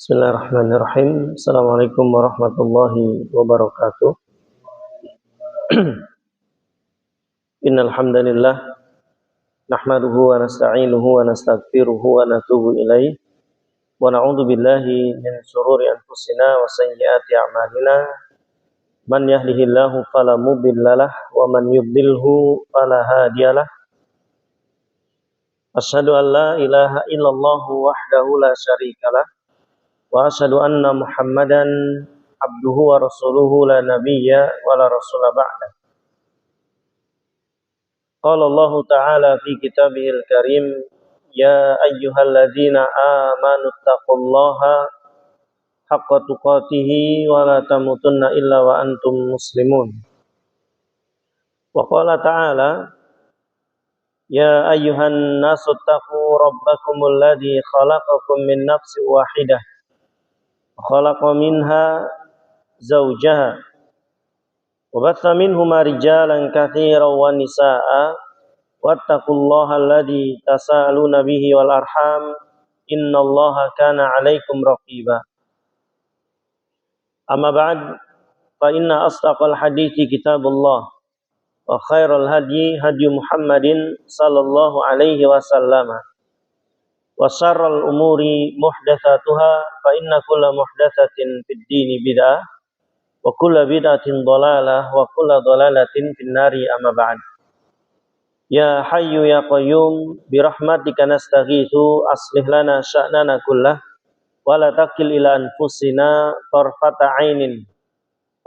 Bismillahirrahmanirrahim. Assalamualaikum warahmatullahi wabarakatuh. Innal hamdalillah nahmaduhu wa nasta'inuhu wa nastaghfiruhu wa natubu ilaih wa na'udzu billahi min shururi anfusina wa sayyiati a'malina. Man yahdihillahu fala mudhillalah wa man yudlilhu fala hadiyalah. Asyhadu an la ilaha illallah wahdahu la syarikalah wa asyhadu anna Muhammadan abduhu wa rasuluhu la nabiyya wa la rasula ba'da. Qala Allah ta'ala fi kitabihil karim, ya ayyuhalladzina amanu taqullaha haqqa tuqatih wa la tamutunna illa wa antum muslimun. Wa qala ta'ala, ya ayyuhan nasu taqu rabbakumul ladzi khalaqakum min nafsin wahidah khalaqa minha zawjaha wa batha minhuma rijalan katsiran wa nisaa'a wattaqullaha alladzi tasaaluna bihi wal arham innallaha kana 'alaikum raqiba. Amma ba'd, fa inna asdaqal hadithi kitabullah wa khairal hadyi hadyu Muhammadin sallallahu alaihi wasallam wa syarrul umuri muhdatsatuha fa inna kulla muhdatsatin fid dini bid'ah wa kulla bid'atin dhalalah wa kulla dhalalatin finnari amma ba'd. Ya hayyu ya qayyum bi rahmatika nastaghitsu aslih lana sya'nana kullah wa la takil ila anfusina tarfata 'ainin.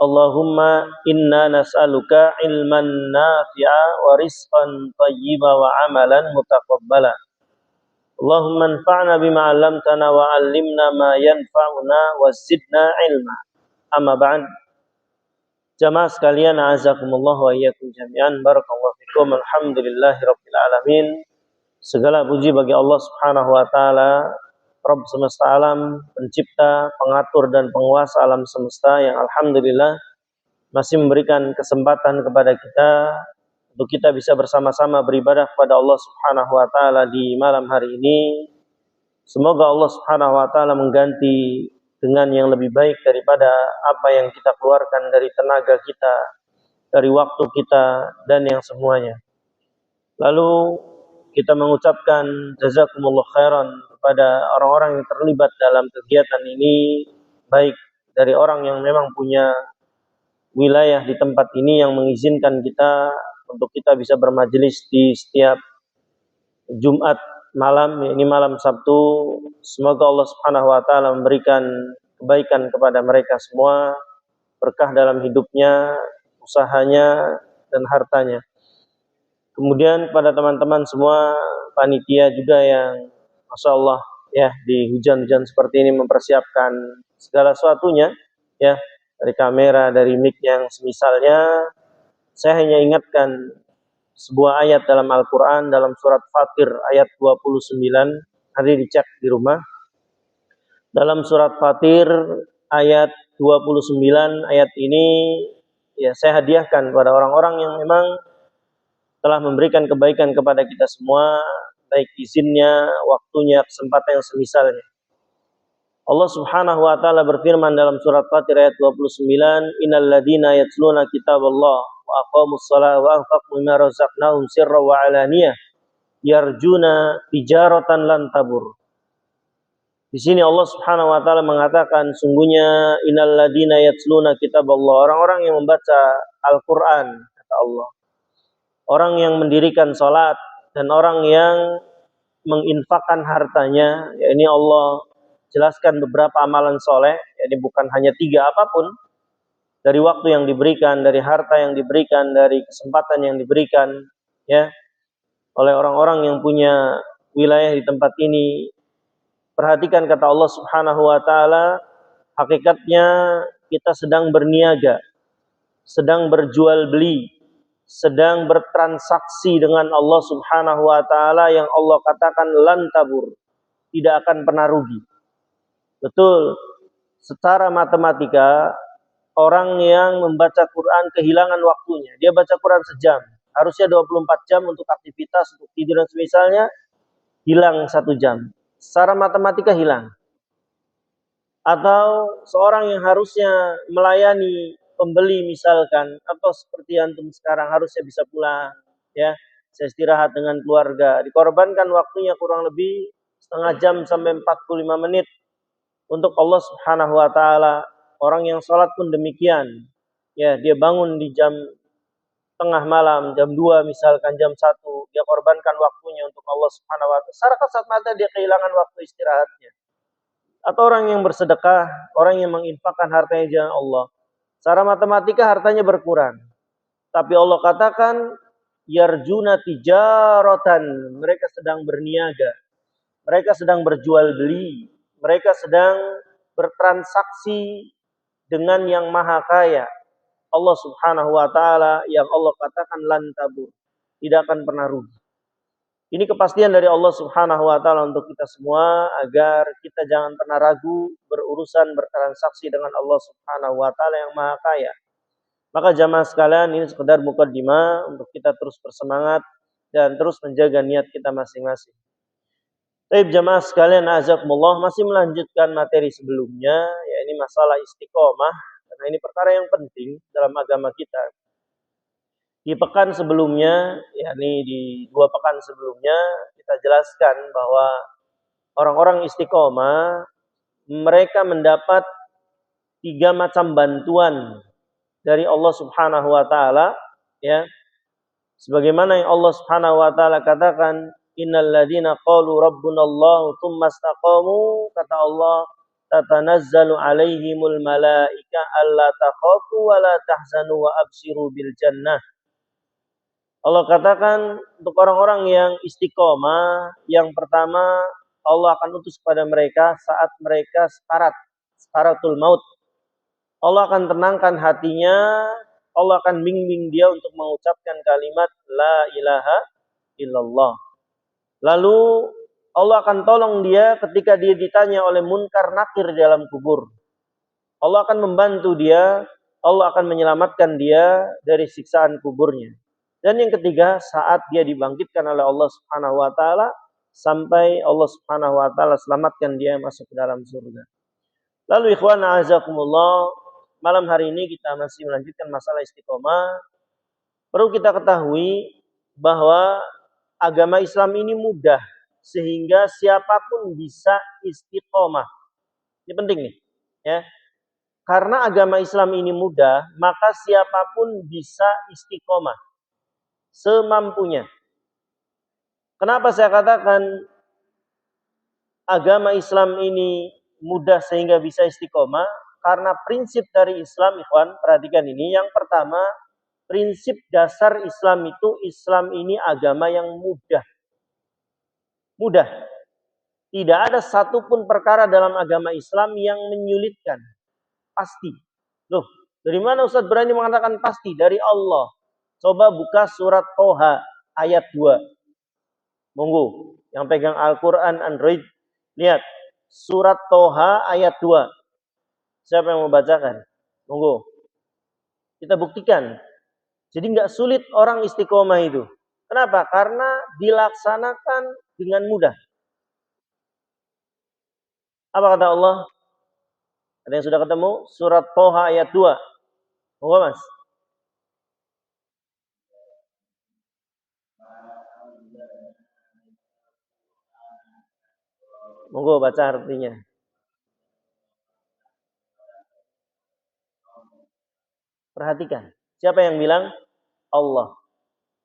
Allahumma inna nas'aluka ilman nafi'a wa rizqan thayyiba wa amalan mutaqabbala. Allahumma anfa'na bima 'allamtana wa 'allimna ma yanfa'una wa zidna ilma. Amma ba'd. Jamaah sekalian, a'azakumullah wa iyyakum jami'an. Barakallahu fikum. Alhamdulillahirabbil alamin. Segala puji bagi Allah Subhanahu wa taala, Rabb semesta alam, pencipta, pengatur dan penguasa alam semesta yang alhamdulillah masih memberikan kesempatan kepada kita untuk kita bisa bersama-sama beribadah kepada Allah Subhanahu wa taala di malam hari ini. Semoga Allah Subhanahu wa taala mengganti dengan yang lebih baik daripada apa yang kita keluarkan dari tenaga kita, dari waktu kita dan yang semuanya. Lalu kita mengucapkan jazakumullah khairan kepada orang-orang yang terlibat dalam kegiatan ini, baik dari orang yang memang punya wilayah di tempat ini yang mengizinkan kita untuk kita bisa bermajelis di setiap Jumat malam, ini malam Sabtu. Semoga Allah Subhanahu wa taala memberikan kebaikan kepada mereka semua, berkah dalam hidupnya, usahanya dan hartanya. Kemudian kepada teman-teman semua panitia juga yang Masya Allah ya di hujan-hujan seperti ini mempersiapkan segala sesuatunya ya, dari kamera, dari mic yang semisalnya. Saya hanya ingatkan sebuah ayat dalam Al-Quran, dalam surat Fatir ayat 29, nanti dicek di rumah. Dalam surat Fatir ayat 29, ayat ini ya saya hadiahkan kepada orang-orang yang memang telah memberikan kebaikan kepada kita semua, baik izinnya, waktunya, kesempatan yang semisalnya. Allah Subhanahu wa taala berfirman dalam surat Fatir ayat 29, innal ladzina yatluna kitaballah wa aqamus shalata wa anfaqu mimma razaqnahum sirran wa alaniyah yarjuna tijaratan lan tabur. Di sini Allah Subhanahu wa taala mengatakan, sungguhnya innal ladzina yatluna kitaballah, orang-orang yang membaca Al-Qur'an, kata Allah. Orang yang mendirikan salat dan orang yang menginfakkan hartanya, ya ini Allah jelaskan beberapa amalan soleh, jadi bukan hanya 3 apapun, dari waktu yang diberikan, dari harta yang diberikan, dari kesempatan yang diberikan ya oleh orang-orang yang punya wilayah di tempat ini. Perhatikan kata Allah Subhanahu wa taala, hakikatnya kita sedang berniaga, sedang berjual beli, sedang bertransaksi dengan Allah Subhanahu wa taala yang Allah katakan lan tabur, tidak akan pernah rugi. Betul, secara matematika orang yang membaca Quran kehilangan waktunya. Dia baca Quran sejam, harusnya 24 jam untuk aktivitas, untuk tidur dan semisalnya, hilang 1 jam. Secara matematika hilang. Atau seorang yang harusnya melayani pembeli misalkan, atau seperti antum sekarang harusnya bisa pulang, ya, saya istirahat dengan keluarga, dikorbankan waktunya kurang lebih setengah jam sampai 45 menit untuk Allah Subhanahu wa taala. Orang yang sholat pun demikian. Ya, dia bangun di jam tengah malam, jam 2 misalkan, jam 1, dia korbankan waktunya untuk Allah Subhanahu wa taala. Secara kasat mata dia kehilangan waktu istirahatnya. Atau orang yang bersedekah, orang yang menginfakkan hartanya di jalan Allah. Secara matematika hartanya berkurang. Tapi Allah katakan yarjuna tijaratan, mereka sedang berniaga. Mereka sedang berjual beli, mereka sedang bertransaksi dengan yang maha kaya, Allah Subhanahu wa taala, yang Allah katakan lan tabur, tidak akan pernah rugi. Ini kepastian dari Allah Subhanahu wa taala untuk kita semua agar kita jangan pernah ragu berurusan bertransaksi dengan Allah Subhanahu wa taala yang maha kaya. Maka jamaah sekalian, ini sekedar mukaddimah untuk kita terus bersemangat dan terus menjaga niat kita masing-masing. Baik jamaah sekalian, azakumullah, masih melanjutkan materi sebelumnya, ya ini masalah istiqomah, karena ini perkara yang penting dalam agama kita. Di pekan sebelumnya, yakni di 2 pekan sebelumnya, kita jelaskan bahwa orang-orang istiqomah mereka mendapat 3 macam bantuan dari Allah Subhanahu wa taala, ya. Sebagaimana yang Allah Subhanahu wa taala katakan, innal ladzina qalu rabbunallahu tsumma istaqamu, kata Allah, tatanazzalu alaihimul malaika alla takhafu wa la tahzanu wa abshiru bil jannah. Allah katakan untuk orang-orang yang istiqomah, yang pertama Allah akan utus kepada mereka saat mereka sakaratul maut. Allah akan tenangkan hatinya, Allah akan bimbing dia untuk mengucapkan kalimat la ilaha illallah. Lalu Allah akan tolong dia ketika dia ditanya oleh munkar nakir di dalam kubur. Allah akan membantu dia, Allah akan menyelamatkan dia dari siksaan kuburnya. Dan yang ketiga, saat dia dibangkitkan oleh Allah Subhanahu wa taala sampai Allah Subhanahu wa taala selamatkan dia masuk ke dalam surga. Lalu ikhwan a'azakumullah, malam hari ini kita masih melanjutkan masalah istiqomah. Perlu kita ketahui bahwa agama Islam ini mudah sehingga siapapun bisa istiqomah. Ini penting nih, ya. Karena agama Islam ini mudah, maka siapapun bisa istiqomah semampunya. Kenapa saya katakan agama Islam ini mudah sehingga bisa istiqomah? Karena prinsip dari Islam, ikhwan, perhatikan ini. Yang pertama, prinsip dasar Islam itu, Islam ini agama yang mudah. Mudah. Tidak ada satupun perkara dalam agama Islam yang menyulitkan. Pasti. Loh, dari mana Ustaz berani mengatakan pasti? Dari Allah. Coba buka surat Toha ayat 2. Monggo, yang pegang Al-Quran Android, lihat. Surat Toha ayat 2. Siapa yang mau bacakan? Monggo. Kita buktikan. Jadi nggak sulit orang istiqomah itu. Kenapa? Karena dilaksanakan dengan mudah. Apa kata Allah? Ada yang sudah ketemu? Surat Toha ayat 2. Monggo Mas. Monggo baca artinya. Perhatikan. Siapa yang bilang? Allah.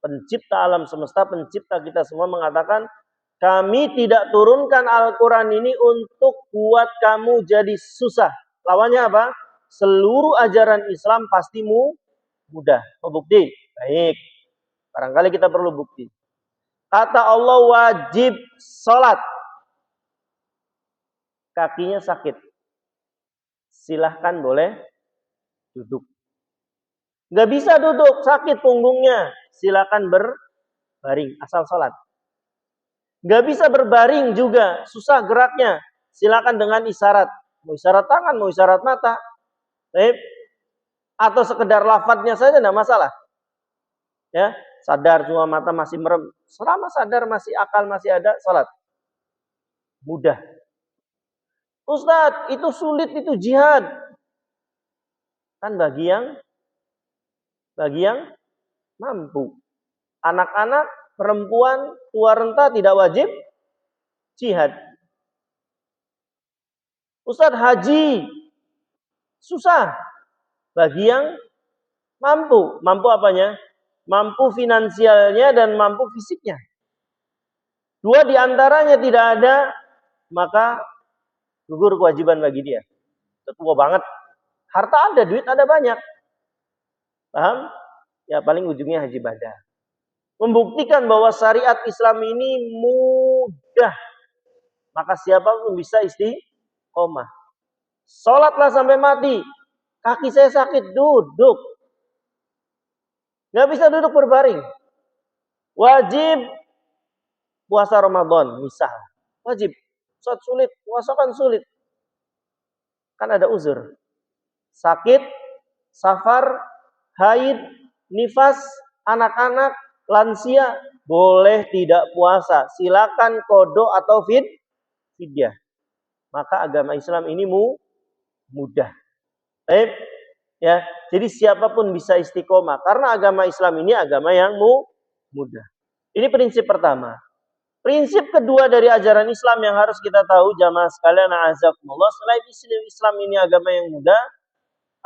Pencipta alam semesta, pencipta kita semua mengatakan, kami tidak turunkan Al-Quran ini untuk buat kamu jadi susah. Lawannya apa? Seluruh ajaran Islam pasti mudah. Mau bukti? Baik. Barangkali kita perlu bukti. Kata Allah wajib sholat. Kakinya sakit. Silahkan boleh duduk. Nggak bisa duduk, sakit punggungnya. Silahkan berbaring, asal sholat. Nggak bisa berbaring juga, susah geraknya. Silahkan dengan isyarat. Mau isyarat tangan, mau isyarat mata. Atau sekedar lafadznya saja tidak masalah. Ya, sadar cuma mata masih merem. Selama sadar masih akal masih ada, sholat. Mudah. Ustadz, itu sulit, itu jihad. Kan bagi yang mampu. Anak-anak, perempuan, tua renta tidak wajib jihad. Ustadz, haji susah bagi yang mampu. Mampu apanya? Mampu finansialnya dan mampu fisiknya. Dua di antaranya tidak ada, maka gugur kewajiban bagi dia. Tua banget. Harta ada, duit ada banyak. Paham? Ya paling ujungnya haji badah. Membuktikan bahwa syariat Islam ini mudah. Maka siapapun bisa istiqomah. Sholatlah sampai mati. Kaki saya sakit, duduk. Gak bisa duduk berbaring. Wajib puasa Ramadan, misal. Wajib. Sholat sulit, puasa kan sulit. Kan ada uzur. Sakit, safar, haid, nifas, anak-anak, lansia, boleh tidak puasa. Silakan kodok atau fidyah. Maka agama Islam ini mudah. Baik, ya. Jadi siapapun bisa istiqomah karena agama Islam ini agama yang mudah. Ini prinsip pertama. Prinsip kedua dari ajaran Islam yang harus kita tahu jamaah sekalian a'azakumullah, selain Islam ini agama yang mudah,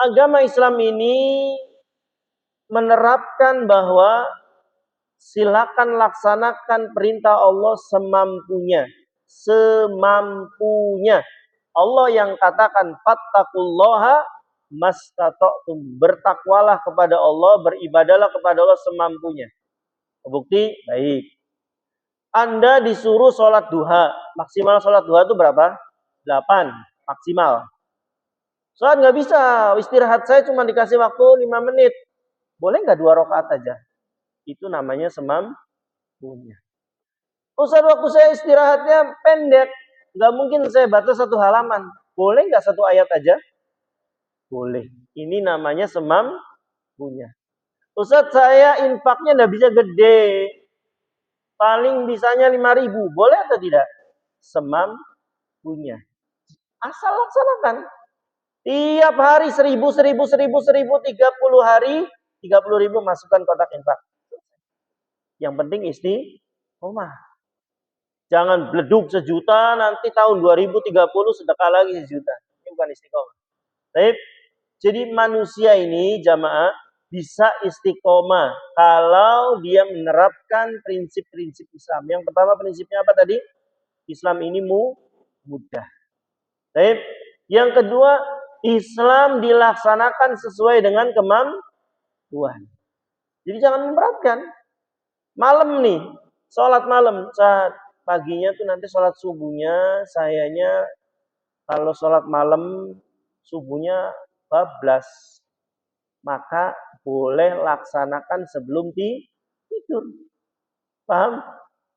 agama Islam ini menerapkan bahwa silakan laksanakan perintah Allah semampunya. Semampunya. Allah yang katakan fattaqullaha mastata'tum. Bertakwalah kepada Allah, beribadalah kepada Allah semampunya. Bukti baik. Anda disuruh sholat duha. Maksimal sholat duha itu berapa? 8 maksimal. Sholat nggak bisa. Istirahat saya cuma dikasih waktu 5 menit. Boleh nggak 2 rakaat aja? Itu namanya semampunya. Ustaz, waktu saya istirahatnya pendek. Nggak mungkin saya baca 1 halaman. Boleh nggak 1 ayat aja? Boleh. Ini namanya semampunya. Ustaz, saya infaknya nggak bisa gede. Paling bisanya 5.000. Boleh atau tidak? Semampunya. Asal laksanakan. Tiap hari 1.000, 30 hari, 30.000 masukkan kotak infak. Yang penting istiqomah. Jangan bleduk 1 juta, nanti tahun 2030 sedekah lagi 1 juta. Ini bukan istiqomah. Baik. Jadi manusia ini jamaah bisa istiqomah kalau dia menerapkan prinsip-prinsip Islam. Yang pertama prinsipnya apa tadi? Islam ini mudah. Baik. Yang kedua, Islam dilaksanakan sesuai dengan kemampuan. Jadi jangan memberatkan. Malam nih, sholat malam. Saat paginya tuh nanti sholat subuhnya, sayanya kalau sholat malam subuhnya bablas. Maka boleh laksanakan sebelum tidur. Paham?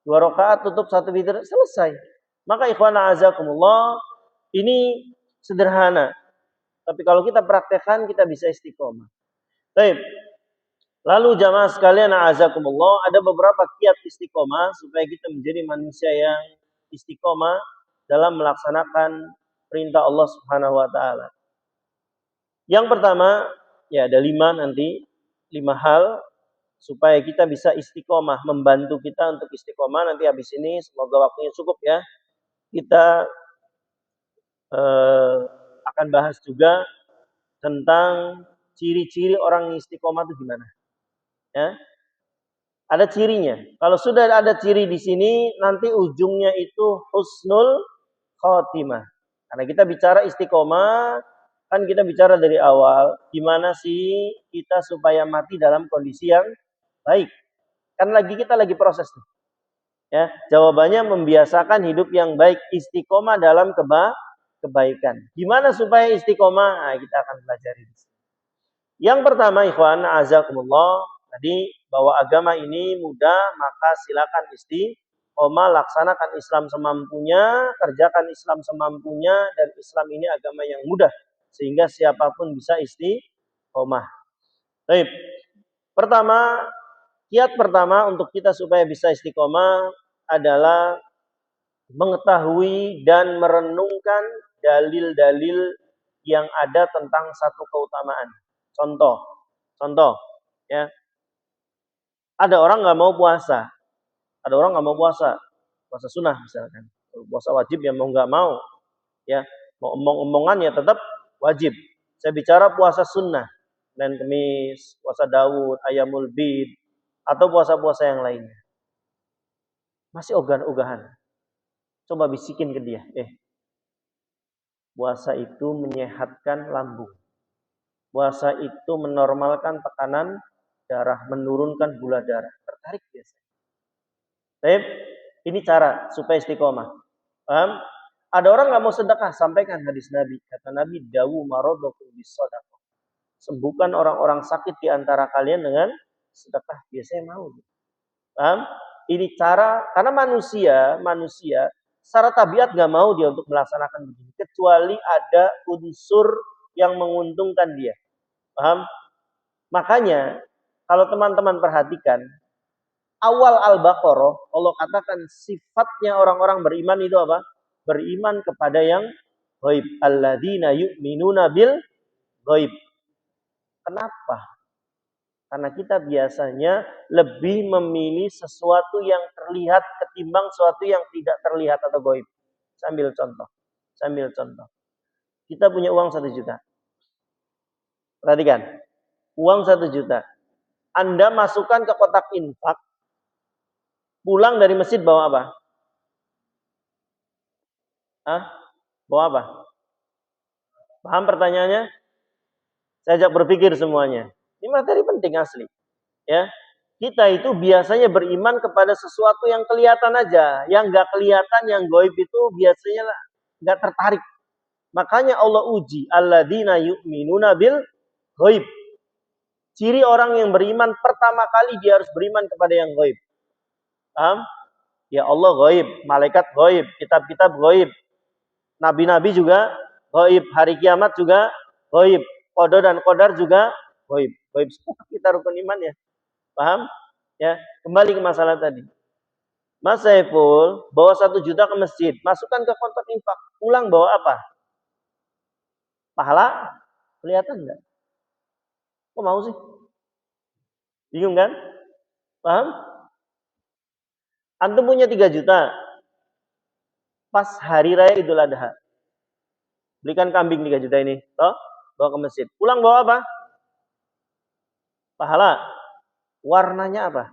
2 rakaat tutup 1 witir, selesai. Maka ikhwan a'azakumullah, ini sederhana. Tapi kalau kita praktekkan, kita bisa istiqomah. Baik. Lalu jamaah sekalian a'azakumullah, ada beberapa kiat istiqomah supaya kita menjadi manusia yang istiqomah dalam melaksanakan perintah Allah Subhanahu wa taala. Yang pertama, ya ada 5 nanti, 5 hal supaya kita bisa istiqomah, membantu kita untuk istiqomah. Nanti habis ini semoga waktunya cukup ya. Kita akan bahas juga tentang ciri-ciri orang yang istiqomah itu gimana. Ya. Ada cirinya. Kalau sudah ada ciri di sini, nanti ujungnya itu husnul khotimah. Karena kita bicara istiqomah, kan kita bicara dari awal, gimana sih kita supaya mati dalam kondisi yang baik. Kan kita lagi proses nih. Ya, jawabannya membiasakan hidup yang baik, istiqomah dalam kebaikan. Gimana supaya istiqomah? Nah, kita akan pelajari di sini. Yang pertama, ikhwan azakumullah, tadi bahwa agama ini mudah, maka silakan istiqomah, laksanakan Islam semampunya, kerjakan Islam semampunya, dan Islam ini agama yang mudah sehingga siapapun bisa istiqomah. Baik. Kiat pertama untuk kita supaya bisa istiqomah adalah mengetahui dan merenungkan dalil-dalil yang ada tentang satu keutamaan. Contoh, ya, ada orang nggak mau puasa, ada orang nggak mau puasa sunnah misalkan, puasa wajib ya mau nggak mau, ya, mau omong-omongan ya tetap wajib. Saya bicara puasa sunnah, dan Kemis, puasa Daud, Ayamul Bid, atau puasa-puasa yang lainnya. Masih ogah-ogahan. Coba bisikin ke dia, puasa itu menyehatkan lambung. Puasa itu menormalkan tekanan darah, menurunkan gula darah. Tertarik biasa. Baik, ini cara supaya istiqomah. Paham? Ada orang nggak mau sedekah, sampaikan hadis Nabi. Kata Nabi, dawu marodokum bisadaqah. Sembuhkan orang-orang sakit di antara kalian dengan sedekah. Biasanya mau. Paham? Ini cara, karena manusia secara tabiat nggak mau dia untuk melaksanakan begini, kecuali ada unsur yang menguntungkan dia. Paham? Makanya kalau teman-teman perhatikan awal Al-Baqarah, Allah katakan sifatnya orang-orang beriman itu apa? Beriman kepada yang ghaib. Alladzina yu'minuna bil ghaib. Kenapa? Karena kita biasanya lebih memilih sesuatu yang terlihat ketimbang sesuatu yang tidak terlihat atau ghaib. Sambil contoh. Kita punya uang 1 juta. Perhatikan. Uang 1 juta. Anda masukkan ke kotak infak. Pulang dari masjid bawa apa? Bawa apa? Paham pertanyaannya? Saya ajak berpikir semuanya. Ini materi penting asli. Ya, kita itu biasanya beriman kepada sesuatu yang kelihatan aja. Yang nggak kelihatan, yang gaib itu biasanya nggak tertarik. Makanya Allah uji. Alladzina yu'minuna bil gaib. Ciri orang yang beriman pertama kali dia harus beriman kepada yang gaib. Paham? Ya Allah gaib, malaikat gaib, kitab-kitab gaib. Nabi-nabi juga gaib, hari kiamat juga gaib. Qada dan qadar juga gaib. Gaib semua kita rukun iman ya. Paham? Ya, kembali ke masalah tadi. Mas Saiful bawa 1 juta ke masjid, masukkan ke kotak infak, pulang bawa apa? Pahala? Kelihatan enggak? Kok mau sih? Bingung kan? Paham? Antum punya 3 juta. Pas hari raya Idul Adha. Belikan kambing 3 juta ini, toh? Bawa ke masjid. Pulang bawa apa? Pahala. Warnanya apa?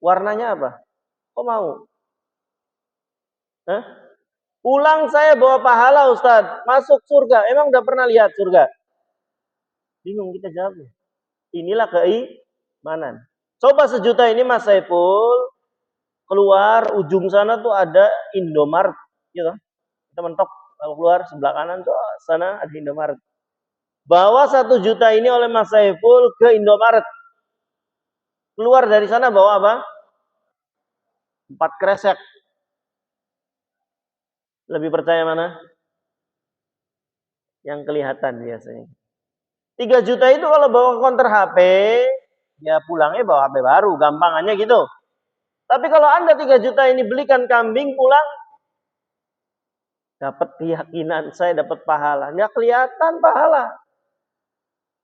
Warnanya apa? Kok mau? Pulang saya bawa pahala Ustaz. Masuk surga. Emang udah pernah lihat surga? Bingung kita jawabnya. Inilah keimanan. Coba 1 juta ini Mas Saiful keluar ujung sana tuh ada Indomaret, gitu. Kita mentok kalau keluar sebelah kanan tuh sana ada Indomaret. Bawa 1 juta ini oleh Mas Saiful ke Indomaret. Keluar dari sana bawa apa? 4 kresek. Lebih percaya mana? Yang kelihatan biasanya. 3 juta itu kalau bawa konter HP, ya pulangnya bawa HP baru, gampangannya gitu. Tapi kalau Anda 3 juta ini belikan kambing pulang, dapat keyakinan saya dapat pahala. Nggak kelihatan pahala.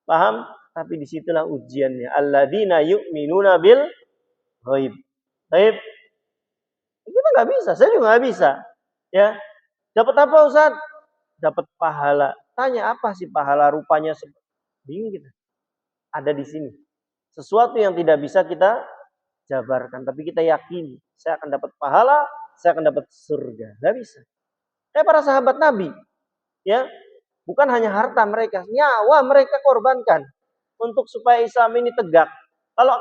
Paham? Tapi disitulah ujiannya. Alladzina yu'minuna bil ghaib. Ghaib. Kita nggak bisa, saya juga nggak bisa. Ya, dapat apa Ustaz? Dapat pahala. Tanya apa sih pahala rupanya? Bingung kita. Ada di sini. Sesuatu yang tidak bisa kita jabarkan, tapi kita yakin saya akan dapat pahala, saya akan dapat surga. Gak bisa. Kayak para sahabat Nabi, ya, bukan hanya harta mereka, nyawa mereka korbankan untuk supaya Islam ini tegak. Kalau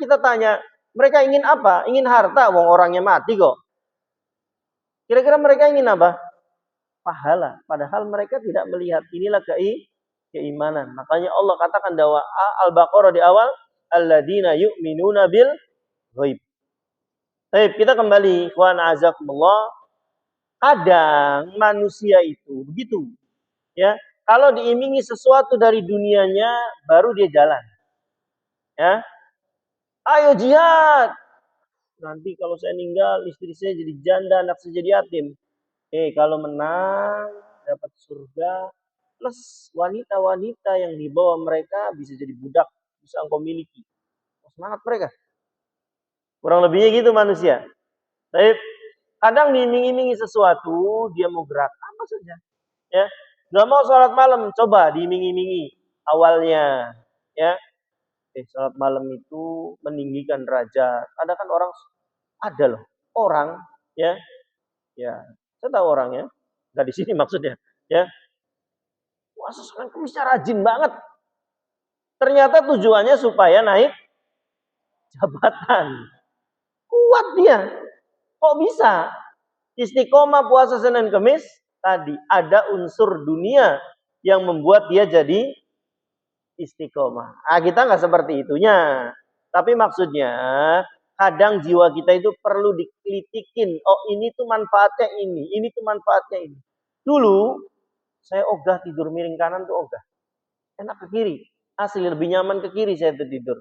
kita tanya, mereka ingin apa? Ingin harta, wong orangnya mati kok. Kira-kira mereka ingin apa? Pahala. Padahal mereka tidak melihat. Inilah keimanan. Makanya Allah katakan bahwa Al-Baqarah di awal, alladzina yu'minuna bil ghaib. Baik, kita kembali, ikhwan azakumullah. Kadang manusia itu begitu. Ya, kalau diimingi sesuatu dari dunianya baru dia jalan. Ya. Ayo jihad. nanti kalau saya meninggal istri saya jadi janda, anak saya jadi yatim. Kalau menang dapat surga plus wanita-wanita yang dibawa mereka bisa jadi budak, bisa engkau miliki. Semangat mereka. Kurang lebihnya gitu manusia. Tapi kadang diiming-imingi sesuatu, dia mau gerak apa saja. Ya, nggak mau sholat malam, coba diiming-imingi awalnya. Ya, sholat malam itu meninggikan derajat. Ada kan orang, ada loh orang, ya, saya tahu orangnya, nggak di sini maksudnya, ya. Puasa Senin Kemisnya rajin banget. Ternyata tujuannya supaya naik jabatan. Kuat dia. Kok bisa? Istiqomah puasa Senin Kemis tadi ada unsur dunia yang membuat dia jadi istiqomah. Kita nggak seperti itunya. Tapi maksudnya kadang jiwa kita itu perlu dikritikin. Oh ini tuh manfaatnya ini tuh manfaatnya ini. Dulu saya ogah tidur miring kanan tuh ogah. Enak ke kiri. Asli lebih nyaman ke kiri saya tuh tidur.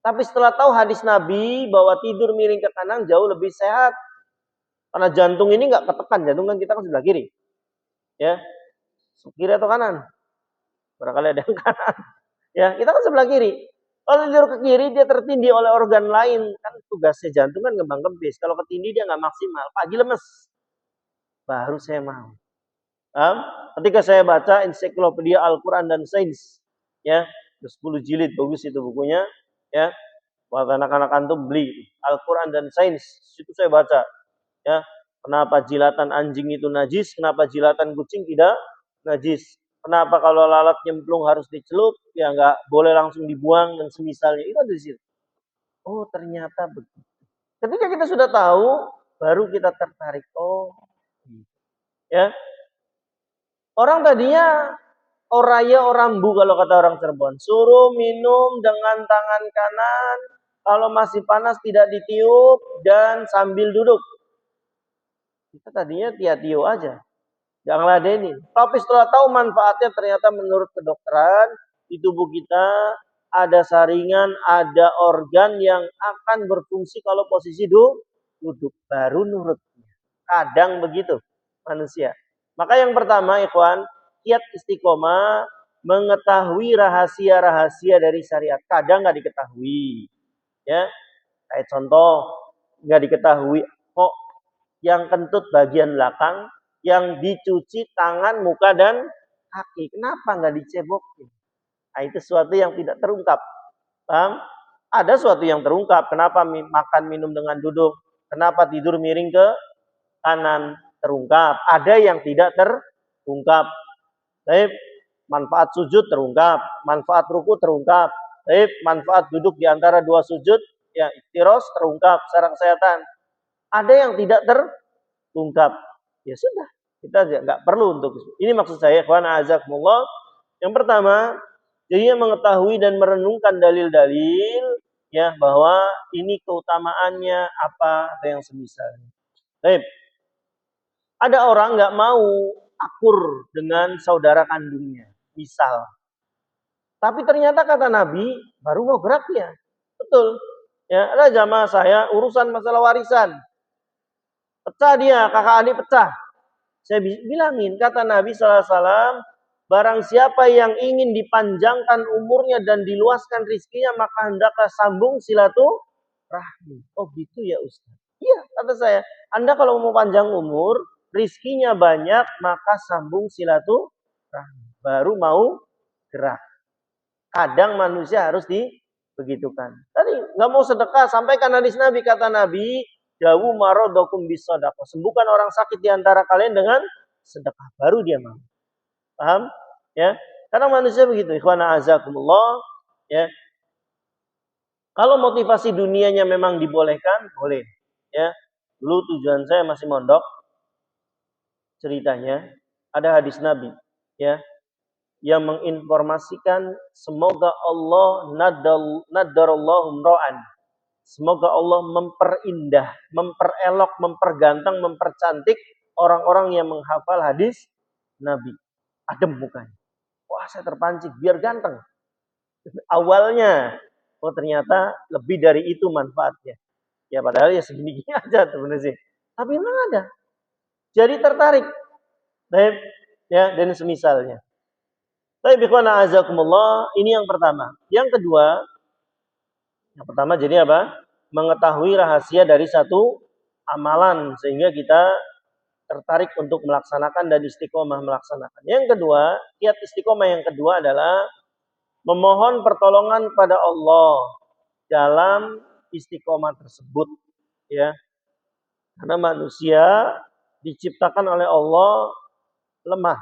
Tapi setelah tahu hadis Nabi bahwa tidur miring ke kanan jauh lebih sehat. Karena jantung ini nggak ketekan, jantung kan kita kan sebelah kiri. Ya. Kiri atau kanan? Barangkali ada yang kanan. Ya, kita kan sebelah kiri. Kalau tidur ke kiri dia tertindih oleh organ lain. Kan tugasnya jantung kan ngembang kempis. Kalau ketindih dia nggak maksimal. Pagi lemes. Baru saya mau. Ketika saya baca ensiklopedia Al-Quran dan Sains. Ya, 10 jilid bagus itu bukunya. Ya, buat anak-anak antum beli. Al-Quran dan Sains. Itu saya baca. Ya, kenapa jilatan anjing itu najis? Kenapa jilatan kucing tidak najis? Kenapa kalau lalat nyemplung harus dicelup? Ya nggak boleh langsung dibuang dan semisalnya. Itu ada di situ. Oh ternyata begitu. Ketika kita sudah tahu, baru kita tertarik. Oh, ya. Orang tadinya oraya orambu kalau kata orang Cirebon. Suruh minum dengan tangan kanan. Kalau masih panas tidak ditiup dan sambil duduk. Kita tadinya tia-tio aja. Gak ngeladenin. Tapi setelah tahu manfaatnya ternyata menurut kedokteran di tubuh kita ada saringan, ada organ yang akan berfungsi kalau posisi duduk. Baru nurutnya. Kadang begitu manusia. Maka yang pertama ikhwan, kiat istiqomah mengetahui rahasia-rahasia dari syariat. Kadang nggak diketahui. Ya, kayak contoh nggak diketahui kok yang kentut bagian belakang, yang dicuci tangan, muka, dan kaki. Kenapa nggak dicebokin? Nah, itu sesuatu yang tidak terungkap. Paham? Ada sesuatu yang terungkap. Kenapa makan minum dengan duduk? Kenapa tidur miring ke kanan? Terungkap. Ada yang tidak terungkap. Baik, manfaat sujud terungkap. Manfaat ruku terungkap. Baik, manfaat duduk di antara dua sujud, ya iftiros terungkap secara kesehatan. Ada yang tidak terungkap. Ya sudah, kita nggak perlu untuk ini. Maksud saya, ikhwan azakumullah. Yang pertama, jadinya mengetahui dan merenungkan dalil-dalil ya bahwa ini keutamaannya apa atau yang semisal. Baik. Ada orang nggak mau akur dengan saudara kandungnya, misal. Tapi ternyata kata Nabi baru mau geraknya. Betul. Ya, ada jamaah saya urusan masalah warisan. Pecah dia, kakak adik pecah. Saya bilangin, kata Nabi SAW, barang siapa yang ingin dipanjangkan umurnya dan diluaskan rizkinya, maka hendaklah sambung silaturahmi. Oh gitu ya Ustaz. Iya, kata saya. Anda kalau mau panjang umur, rizkinya banyak, maka sambung silaturahmi. Baru mau gerak. Kadang manusia harus dibegitukan. Tadi nggak mau sedekah, sampaikan hadis Nabi, kata Nabi, Dawu marodokum bisodako. Sembuhkan orang sakit di antara kalian dengan sedekah. Baru dia mau. Paham? Ya. Karena manusia begitu. Ikhwana azakumullah. Ya. Kalau motivasi dunianya memang dibolehkan, boleh. Ya. Dulu tujuan saya masih mondok. Ceritanya ada hadis Nabi. Ya. Yang menginformasikan semoga Allah nadarallahu mra'an. Semoga Allah memperindah, memperelok, memperganteng, mempercantik orang-orang yang menghafal hadis Nabi. Adem mukanya. Wah, saya terpancing biar ganteng. Awalnya, oh ternyata lebih dari itu manfaatnya. Ya padahal ya segini-gini aja sebenarnya sih. Tapi memang ada. Jadi tertarik. Baik, ya dan semisalnya. Tapi ikhwana azakumullah, ini yang pertama. Yang kedua, yang pertama jadi apa? Mengetahui rahasia dari satu amalan sehingga kita tertarik untuk melaksanakan dan istiqomah melaksanakan. Yang kedua, kiat istiqomah yang kedua adalah memohon pertolongan pada Allah dalam istiqomah tersebut, ya. Karena manusia diciptakan oleh Allah lemah,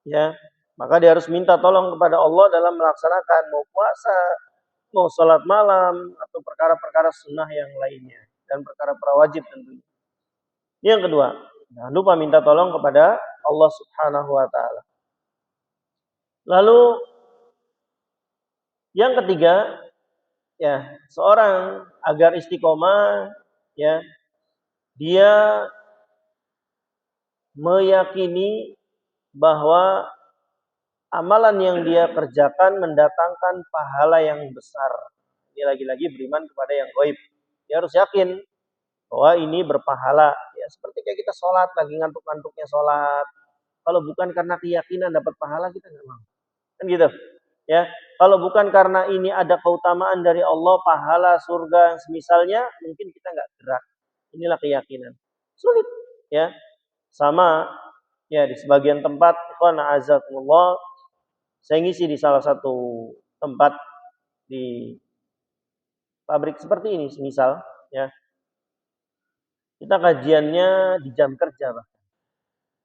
ya. Maka dia harus minta tolong kepada Allah dalam melaksanakan mau puasa, mau sholat malam atau perkara-perkara sunnah yang lainnya dan perkara-perkara wajib tentunya. Yang kedua, jangan lupa minta tolong kepada Allah Subhanahu wa taala. Lalu yang ketiga, ya, seorang agar istiqomah, ya, dia meyakini bahwa amalan yang dia kerjakan mendatangkan pahala yang besar. Ini lagi-lagi beriman kepada yang gaib. Dia harus yakin bahwa ini berpahala. Ya, seperti kayak kita sholat, lagi ngantuk-ngantuknya sholat. Kalau bukan karena keyakinan dapat pahala, kita nggak mau. Kan gitu. Ya, kalau bukan karena ini ada keutamaan dari Allah, pahala, surga, semisalnya, mungkin kita nggak gerak. Inilah keyakinan. Sulit. Ya, sama ya di sebagian tempat, ikhwan azakumullah, saya ngisi di salah satu tempat di pabrik seperti ini, misal, ya. Kita kajiannya di jam kerja, Pak.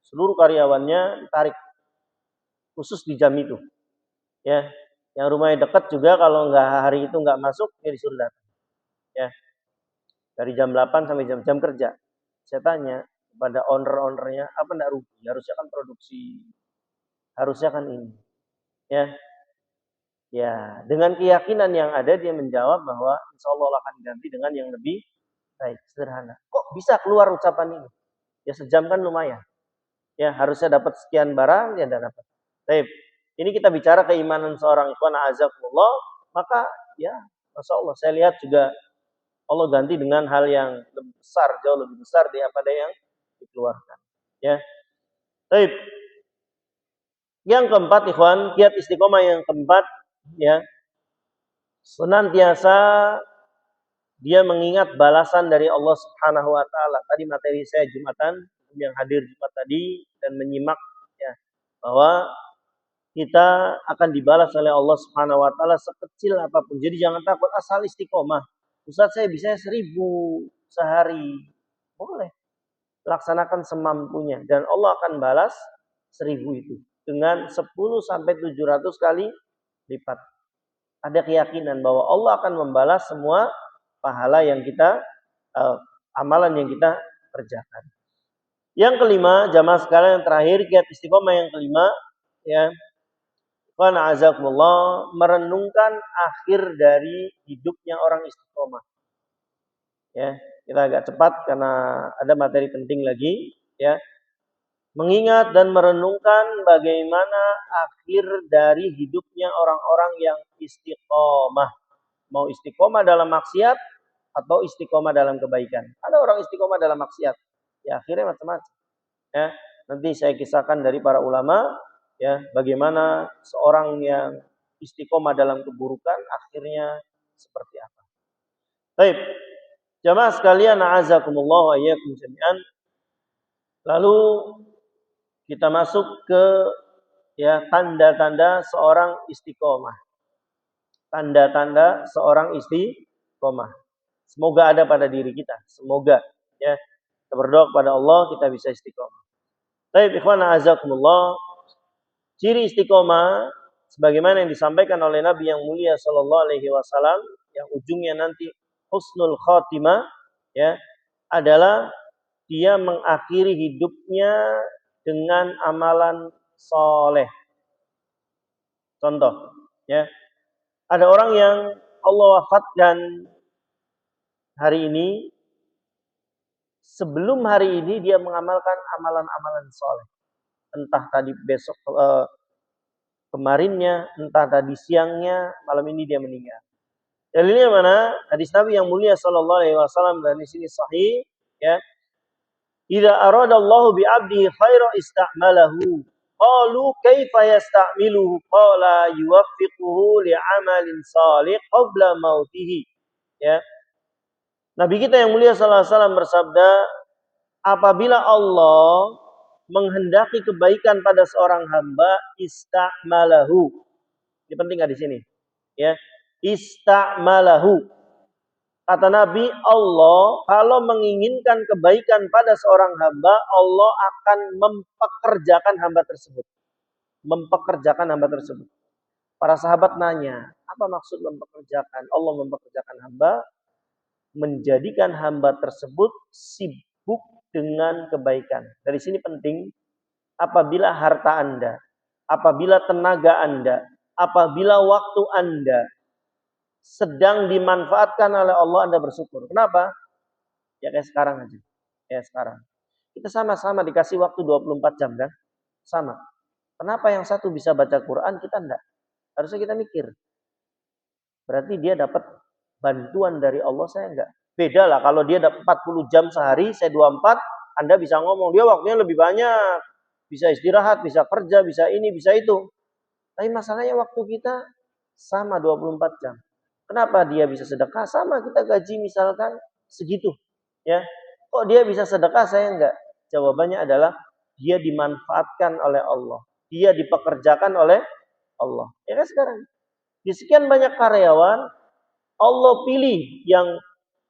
Seluruh karyawannya ditarik khusus di jam itu, ya. Yang rumahnya dekat juga kalau nggak hari itu nggak masuk, dia disuruh datang, ya. Dari jam 8 sampai jam kerja. Saya tanya kepada owner-ownernya, apa enggak rugi? Harusnya kan produksi, harusnya kan ini, ya. Ya, dengan keyakinan yang ada dia menjawab bahwa insya Allah akan ganti dengan yang lebih baik, sederhana. Kok bisa keluar ucapan ini? Ya sejam kan lumayan. Ya harusnya dapat sekian barang, dia tidak dapat. Baik, ini kita bicara keimanan seorang ikhwan azakumullah, maka ya Masya Allah saya lihat juga Allah ganti dengan hal yang lebih besar, jauh lebih besar daripada yang dikeluarkan. Ya, baik. Yang keempat ikhwan, kiat istiqomah yang keempat, ya, senantiasa dia mengingat balasan dari Allah Subhanahu wa taala. Tadi materi saya Jumatan, yang hadir Jumat tadi dan menyimak, ya, bahwa kita akan dibalas oleh Allah Subhanahu wa taala sekecil apapun. Jadi jangan takut, asal istiqomah. Ustaz saya bisa 1.000 sehari. Boleh. Laksanakan semampunya dan Allah akan balas 1.000 itu dengan 10 sampai 700 kali lipat. Ada keyakinan bahwa Allah akan membalas semua pahala yang kita amalan yang kita kerjakan. Yang kelima, jamaah sekalian, yang terakhir, kiat istiqomah yang kelima, ya, qana azakumullah, merenungkan akhir dari hidupnya orang istiqomah. Ya, kita agak cepat karena ada materi penting lagi, ya. Mengingat dan merenungkan bagaimana akhir dari hidupnya orang-orang yang istiqomah. Mau istiqomah dalam maksiat atau istiqomah dalam kebaikan. Ada orang istiqomah dalam maksiat, ya akhirnya macam-macam. Ya, nanti saya kisahkan dari para ulama, ya, bagaimana seorang yang istiqomah dalam keburukan akhirnya seperti apa. Baik, jamaah sekalian, a'azakumullah wa iyyakum jami'an. Lalu kita masuk ke, ya, tanda-tanda seorang istiqomah. Tanda-tanda seorang istiqomah. Semoga ada pada diri kita. Semoga, ya. Kita berdoa kepada Allah kita bisa istiqomah. Baik, ikhwan azakumullah. Ciri istiqomah sebagaimana yang disampaikan oleh Nabi yang mulia sallallahu alaihi wasallam, yang ujungnya nanti husnul khatimah, ya, adalah dia mengakhiri hidupnya dengan amalan soleh. Contoh, ya, ada orang yang Allah wafatkan hari ini, sebelum hari ini dia mengamalkan amalan-amalan soleh. Entah tadi besok kemarinnya, entah tadi siangnya, malam ini dia meninggal. Dalilnya mana? Hadis Nabi yang mulia sallallahu alaihi wasallam, dan di sini sahih, ya. Idza aradallahu bi 'abdihi khaira ista'malahu. Qalu kaifa yasta'miluhu? Qala yuwaffiquhu li'amalin shalih qabla mautihi. Ya. Nabi kita yang mulia sallallahu alaihi wasallam bersabda, apabila Allah menghendaki kebaikan pada seorang hamba, ista'malahu. Ini penting di sini. Ya. Ista'malahu. Kata Nabi, Allah kalau menginginkan kebaikan pada seorang hamba, Allah akan mempekerjakan hamba tersebut. Mempekerjakan hamba tersebut. Para sahabat nanya, apa maksud mempekerjakan? Allah mempekerjakan hamba, menjadikan hamba tersebut sibuk dengan kebaikan. Dari sini penting, apabila harta Anda, apabila tenaga Anda, apabila waktu Anda sedang dimanfaatkan oleh Allah, Anda bersyukur. Kenapa? Ya kayak sekarang aja. Kayak sekarang. Kita sama-sama dikasih waktu 24 jam kan? Sama. Kenapa yang satu bisa baca Quran, kita enggak? Harusnya kita mikir. Berarti dia dapat bantuan dari Allah, saya enggak. Beda lah kalau dia dapat 40 jam sehari, saya 24, Anda bisa ngomong, dia waktunya lebih banyak. Bisa istirahat, bisa kerja, bisa ini, bisa itu. Tapi masalahnya waktu kita sama 24 jam. Kenapa dia bisa sedekah? Sama kita gaji misalkan segitu. Ya, kok dia bisa sedekah, saya enggak? Jawabannya adalah dia dimanfaatkan oleh Allah. Dia dipekerjakan oleh Allah. Ya kan sekarang. Di sekian banyak karyawan, Allah pilih yang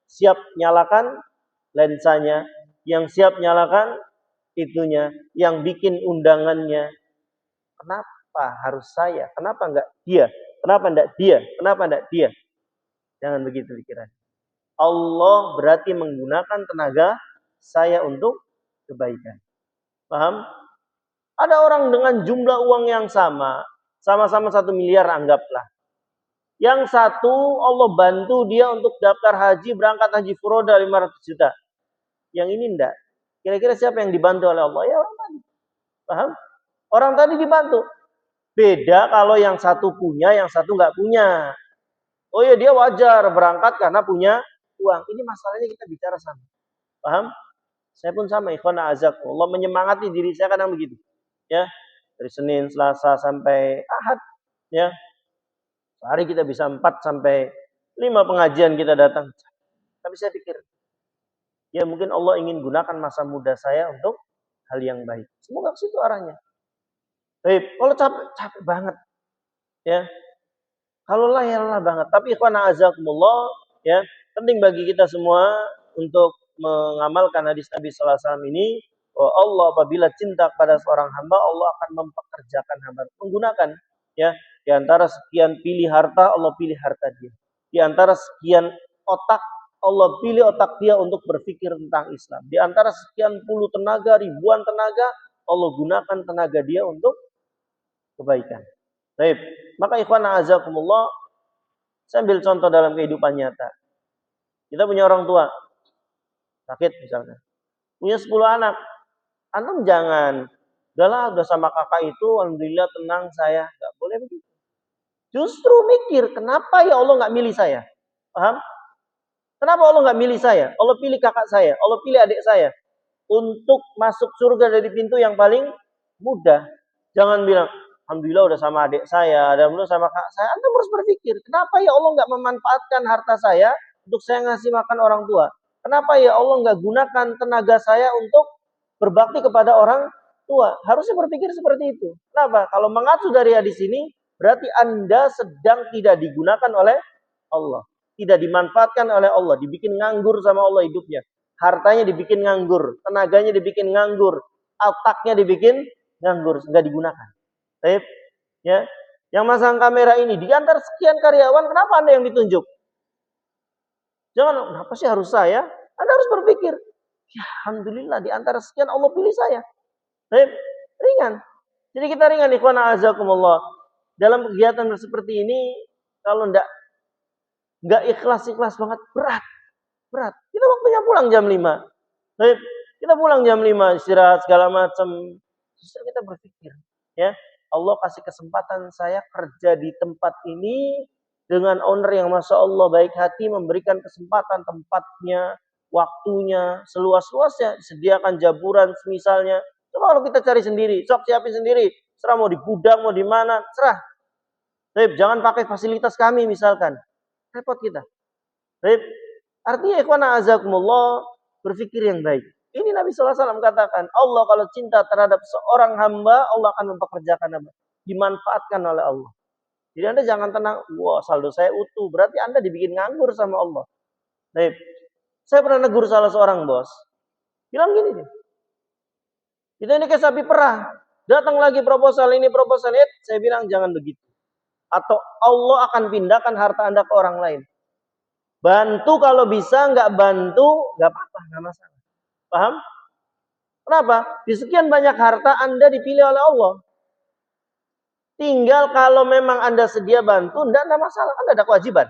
siap nyalakan lensanya, yang siap nyalakan itunya, yang bikin undangannya. Kenapa harus saya? Kenapa enggak dia? Kenapa enggak dia? Kenapa enggak dia? Jangan begitu pikiran. Allah berarti menggunakan tenaga saya untuk kebaikan. Paham? Ada orang dengan jumlah uang yang sama, sama-sama 1 miliar anggaplah. Yang satu Allah bantu dia untuk daftar haji, berangkat haji furoda 500 juta. Yang ini enggak. Kira-kira siapa yang dibantu oleh Allah? Ya orang tadi. Paham? Orang tadi dibantu. Beda kalau yang satu punya, yang satu enggak punya. Oh ya, dia wajar berangkat karena punya uang. Ini masalahnya kita bicara sama. Paham? Saya pun sama, ikhwan a'azakum. Allah menyemangati diri saya kadang begitu. Ya, dari Senin, Selasa sampai Ahad. Ya, sehari kita bisa 4 sampai 5 pengajian kita datang. Tapi saya pikir, ya mungkin Allah ingin gunakan masa muda saya untuk hal yang baik. Semoga ke situ arahnya. Baik, kalau capek banget. Ya, kalau lelah banget. Tapi ikhwan a'azakumullah, ya, penting bagi kita semua untuk mengamalkan hadis Nabi sallallahu alaihi wasallam ini, bahwa Allah apabila cinta kepada seorang hamba, Allah akan mempekerjakan hamba, menggunakan, ya, di antara sekian pilih harta, Allah pilih harta dia. Di antara sekian otak, Allah pilih otak dia untuk berpikir tentang Islam. Di antara sekian puluh tenaga, ribuan tenaga, Allah gunakan tenaga dia untuk kebaikan. Baik, maka ikhwan a'azakumullah, saya ambil contoh dalam kehidupan nyata. Kita punya orang tua, sakit misalnya. Punya 10 anak. Antum jangan, udahlah udah sama kakak itu, alhamdulillah tenang saya. Gak boleh begitu. Justru mikir, kenapa ya Allah gak milih saya? Paham? Kenapa Allah gak milih saya? Allah pilih kakak saya, Allah pilih adik saya. Untuk masuk surga dari pintu yang paling mudah. Jangan bilang, alhamdulillah udah sama adik saya, alhamdulillah sama kakak saya. Anda harus berpikir, kenapa ya Allah nggak memanfaatkan harta saya untuk saya ngasih makan orang tua? Kenapa ya Allah nggak gunakan tenaga saya untuk berbakti kepada orang tua? Harusnya berpikir seperti itu. Kenapa? Kalau mengacu dari hadis ini, berarti Anda sedang tidak digunakan oleh Allah. Tidak dimanfaatkan oleh Allah. Dibikin nganggur sama Allah hidupnya. Hartanya dibikin nganggur. Tenaganya dibikin nganggur. Otaknya dibikin nganggur. Nggak digunakan. Baik, ya. Yang masang kamera ini di antara sekian karyawan, kenapa Anda yang ditunjuk? Jangan, kenapa sih harus saya? Anda harus berpikir, ya alhamdulillah di antara sekian Allah pilih saya. Baik, ringan. Jadi kita ringan, ikhwan a'azakumullah. Dalam kegiatan seperti ini, kalau enggak ikhlas banget, berat. Kita waktunya pulang jam 5. Baik, kita pulang jam 5, istirahat segala macam. Justru kita berpikir, ya, Allah kasih kesempatan saya kerja di tempat ini dengan owner yang Masya Allah baik hati, memberikan kesempatan tempatnya, waktunya, seluas-luasnya, sediakan jaburan misalnya. Coba kalau kita cari sendiri, sok siapin sendiri, serah mau di gudang, mau di mana, serah. Tapi jangan pakai fasilitas kami misalkan, repot kita. Baik, artinya ikhwan azakumullah, berpikir yang baik. Ini Nabi SAW katakan, Allah kalau cinta terhadap seorang hamba, Allah akan mempekerjakan hamba. Dimanfaatkan oleh Allah. Jadi Anda jangan tenang, wah saldo saya utuh. Berarti Anda dibikin nganggur sama Allah. Baik, saya pernah negur salah seorang bos. Bilang gini nih, kita ini kayak sapi perah. Datang lagi proposal ini, proposal itu. Saya bilang jangan begitu. Atau Allah akan pindahkan harta Anda ke orang lain. Bantu kalau bisa, nggak bantu, nggak apa-apa, nggak masalah. Paham? Kenapa? Di sekian banyak harta Anda dipilih oleh Allah. Tinggal kalau memang Anda sedia bantu, nggak ada masalah. Anda ada kewajiban.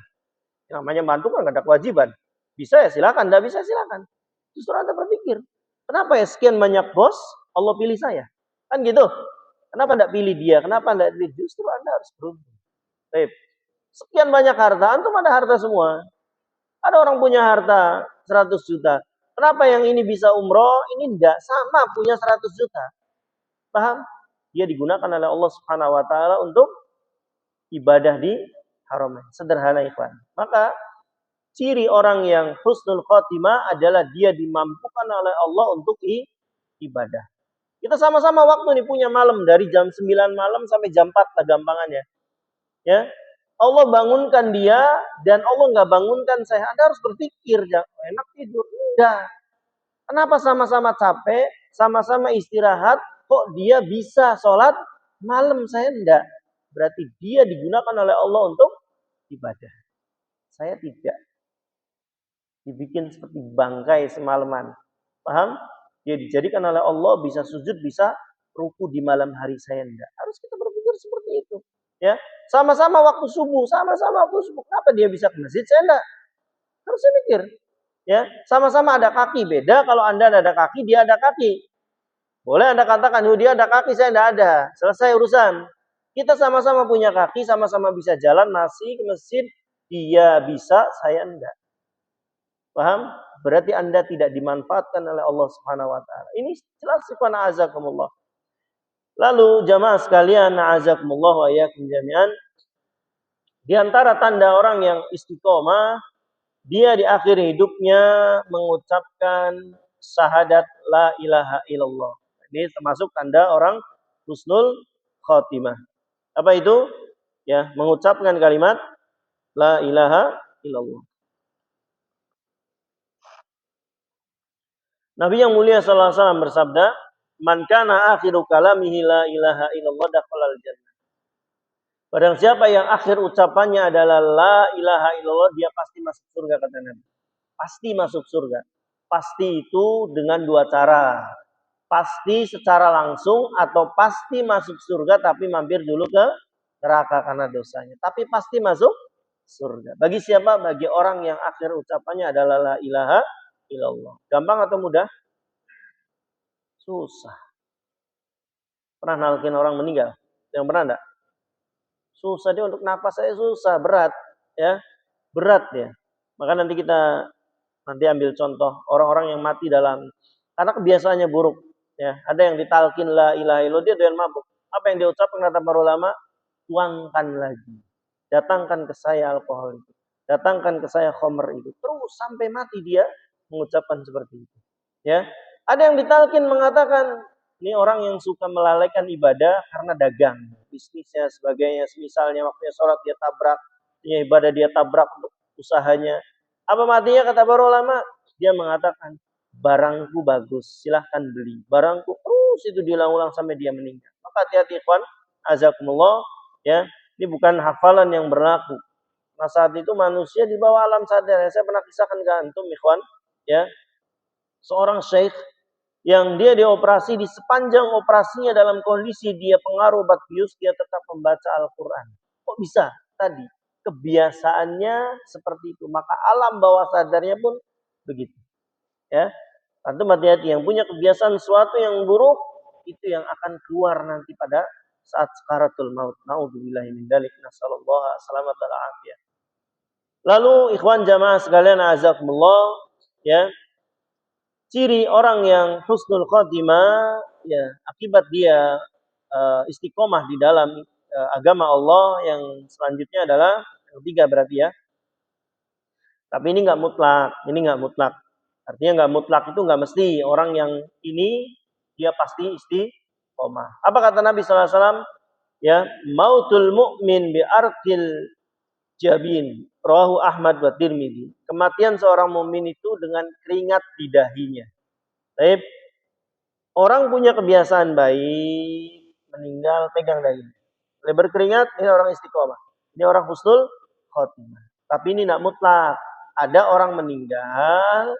Namanya bantu kan nggak ada kewajiban. Bisa ya silakan, nggak bisa silakan. Justru Anda berpikir, kenapa ya sekian banyak bos, Allah pilih saya? Kan gitu. Kenapa nggak pilih dia? Kenapa nggak pilih? Justru Anda harus beruntung. Baik. Sekian banyak harta, antum ada harta semua. Ada orang punya harta 100 juta. Kenapa yang ini bisa umroh, ini enggak? Sama punya 100 juta. Paham? Dia digunakan oleh Allah Subhanahu wa taala untuk ibadah di haram. Sederhana ikhwan. Maka ciri orang yang husnul khotimah adalah dia dimampukan oleh Allah untuk ibadah. Kita sama-sama waktu nih punya malam dari jam 9 malam sampai jam 4 lah gampangannya. Ya, Allah bangunkan dia dan Allah nggak bangunkan saya. Anda harus berpikir, enak tidur. Enggak. Kenapa sama-sama capek, sama-sama istirahat, kok dia bisa sholat malam, saya enggak. Berarti dia digunakan oleh Allah untuk ibadah. Saya tidak. Dibikin seperti bangkai semalaman. Paham? Dia dijadikan oleh Allah bisa sujud, bisa ruku di malam hari, saya enggak. Harus kita berpikir seperti itu. Ya, sama-sama waktu subuh, sama-sama waktu subuh. Kenapa dia bisa ke masjid, saya enggak? Harus saya mikir. Ya, sama-sama ada kaki. Beda kalau Anda ada kaki, dia ada kaki. Boleh Anda katakan, dia ada kaki, saya enggak ada. Selesai urusan. Kita sama-sama punya kaki, sama-sama bisa jalan, masih ke masjid. Dia bisa, saya enggak. Paham? Berarti Anda tidak dimanfaatkan oleh Allah Subhanahu wa taala. Ini jelas ikhwan azakumullah. Lalu jamaah sekalian, a'azakumullah wa iyyakum jami'an. Di antara tanda orang yang istiqomah, dia di akhir hidupnya mengucapkan syahadat la ilaha illallah. Ini termasuk tanda orang husnul khotimah. Apa itu? Ya, mengucapkan kalimat la ilaha illallah. Nabi yang mulia sallallahu alaihi wasallam bersabda, "Man kana akhiru kalamihi la ilaha illallah dakhalal jannah." Barang siapa yang akhir ucapannya adalah la ilaha illallah, dia pasti masuk surga, kata Nabi. Pasti masuk surga. Pasti itu dengan dua cara. Pasti secara langsung atau pasti masuk surga tapi mampir dulu ke neraka karena dosanya. Tapi pasti masuk surga. Bagi siapa? Bagi orang yang akhir ucapannya adalah la ilaha illallah. Gampang atau mudah? Susah. Pernah nalkin orang meninggal? Yang pernah enggak? Susah dia, untuk napas saya susah, berat. Ya, berat ya. Maka nanti kita ambil contoh orang-orang yang mati dalam, karena kebiasaannya buruk. Ya, ada yang ditalkin la ilaha illallah, dia doyan mabuk. Apa yang dia ucapkan kata para ulama? Tuangkan lagi. Datangkan ke saya alkohol itu. Datangkan ke saya khamr itu. Terus sampai mati dia mengucapkan seperti itu. Ya. Ada yang ditalkin mengatakan, ini orang yang suka melalaikan ibadah karena dagang, bisnisnya, sebagainya. Misalnya waktunya sholat dia tabrak, punya ibadah dia tabrak untuk usahanya. Apa matinya kata para ulama? Dia mengatakan, barangku bagus, silahkan beli. Barangku terus itu diulang-ulang sampai dia meninggal. Maka hati-hati ikhwan, azakumullah, ya. Ini bukan hafalan yang berlaku. Nah saat itu manusia di bawah alam sadar. Saya pernah kisahkan ke antum ikhwan, ya. Seorang syekh yang dia dioperasi, di sepanjang operasinya dalam kondisi dia pengaruh obat bius, dia tetap membaca Al-Quran. Kok bisa? Tadi kebiasaannya seperti itu. Maka alam bawah sadarnya pun begitu. Ya, antum hati-hati, yang punya kebiasaan sesuatu yang buruk itu yang akan keluar nanti pada saat sakaratul maut. Nauzubillahi min dzalik. Nasallallahu salamata wal afiyah. Lalu ikhwan jamaah sekalian azakumullah, ya. Ciri orang yang husnul khotimah, ya, akibat dia istiqomah di dalam agama Allah, yang selanjutnya adalah yang ketiga berarti ya. Tapi ini nggak mutlak, ini nggak mutlak. Artinya nggak mutlak itu nggak mesti orang yang ini dia pasti istiqomah. Apa kata Nabi SAW? Ya, mautul mu'min bi arkil jabin. Rawahu Ahmad wa Tirmidzi. Kematian seorang mukmin itu dengan keringat di dahinya. Baik. Orang punya kebiasaan baik, meninggal pegang dahi. Oleh berkeringat, ini orang istiqomah. Ini orang husnul khotimah. Tapi ini tidak mutlak. Ada orang meninggal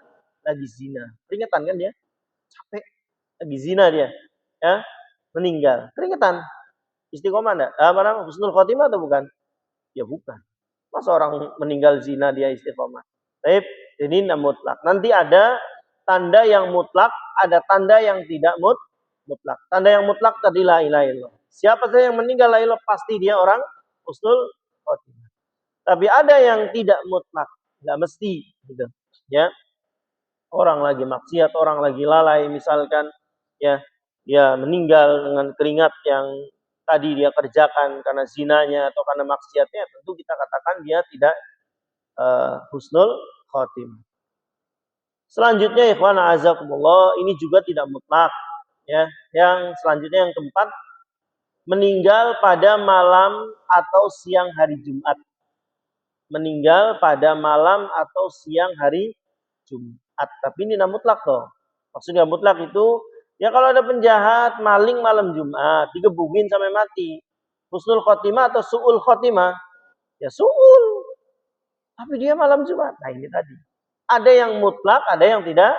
lagi zina. Keringetan kan dia? Capek. Lagi zina dia. Ya, meninggal. Keringetan. Istiqomah enggak? Apa husnul khotimah atau bukan? Ya bukan. Masa orang meninggal zina dia istiqomah? Baik, ini tidak mutlak. Nanti ada tanda yang mutlak, ada tanda yang tidak mutlak. Tanda yang mutlak tadi la ilaha illallah. Siapa saja yang meninggal la ilaha pasti dia orang husnul khotimah. Tapi ada yang tidak mutlak, enggak mesti gitu. Ya. Orang lagi maksiat, orang lagi lalai misalkan, ya, dia meninggal dengan keringat yang tadi dia kerjakan karena zinanya atau karena maksiatnya, tentu kita katakan dia tidak husnul khotimah. Selanjutnya ikhwan azakumullah, ini juga tidak mutlak, ya. Yang selanjutnya yang keempat, meninggal pada malam atau siang hari Jumat. Meninggal pada malam atau siang hari Jumat. Tapi ini tidak mutlak toh. Maksudnya mutlak itu, ya kalau ada penjahat maling malam Jumat, digebukin sampai mati. Husnul khotimah atau su'ul khotimah? Ya su'ul. Tapi dia malam Jumat. Nah ini tadi. Ada yang mutlak, ada yang tidak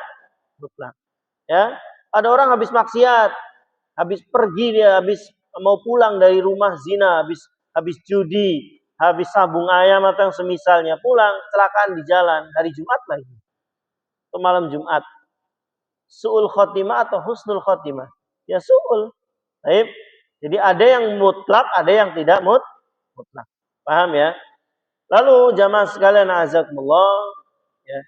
mutlak. Ya, ada orang habis maksiat, habis pergi dia, habis mau pulang dari rumah zina, habis judi, habis sabung ayam atau yang semisalnya, pulang kecelakaan di jalan hari Jumat lagi. Itu malam Jumat. Su'ul khotimah atau husnul khotimah? Ya su'ul. Baik. Jadi ada yang mutlak, ada yang tidak mutlak. Paham ya? Lalu jamaah sekalian azakumullah, ya.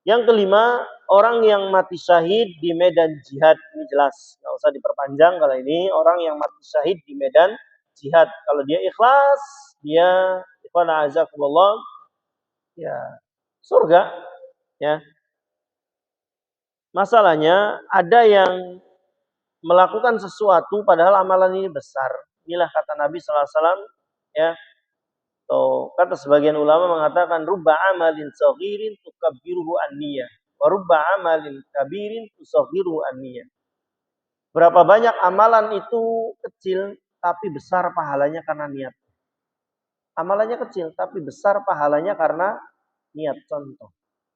Yang kelima, orang yang mati syahid di medan jihad. Ini jelas, nggak usah diperpanjang kalau ini. Orang yang mati syahid di medan jihad. Kalau dia ikhlas, dia ikhwan azakumullah, ya surga. Ya. Masalahnya ada yang melakukan sesuatu padahal amalan ini besar. Inilah kata Nabi SAW. Ya. Kata sebagian ulama mengatakan rubba amalin saghirin tukabbiruhu an-niyah wa rubba amalin kabirin tusaghiruhu an-niyah. Berapa banyak amalan itu kecil tapi besar pahalanya karena niat. Amalannya kecil tapi besar pahalanya karena niat.